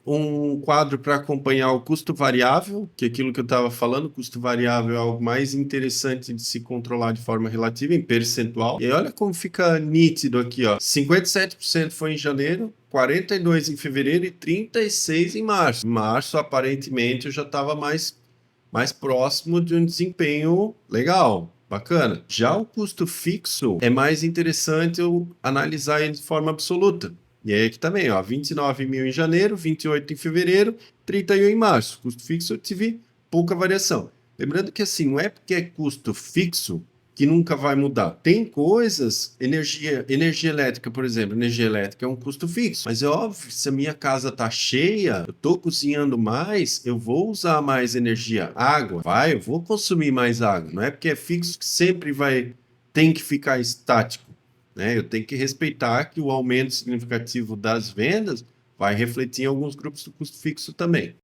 um quadro para acompanhar o custo variável, que é aquilo que eu estava falando, o custo variável é algo mais interessante de se controlar de forma relativa, em percentual. E aí olha como fica nítido aqui, ó. 57% foi em janeiro, 42% em fevereiro e 36% em março. Em março, aparentemente, eu já estava mais próximo de um desempenho legal. Bacana. Já o custo fixo é mais interessante eu analisar ele de forma absoluta. E aí aqui também, ó, 29 mil em janeiro, 28 em fevereiro, 31 em março. Custo fixo eu tive pouca variação. Lembrando que assim, não é porque é custo fixo que nunca vai mudar. Tem coisas, energia elétrica, por exemplo, energia elétrica é um custo fixo, mas é óbvio, se a minha casa tá cheia, eu tô cozinhando mais, eu vou usar mais energia. Água, eu vou consumir mais água. Não é porque é fixo que sempre tem que ficar estático, né? Eu tenho que respeitar que o aumento significativo das vendas vai refletir em alguns grupos do custo fixo também.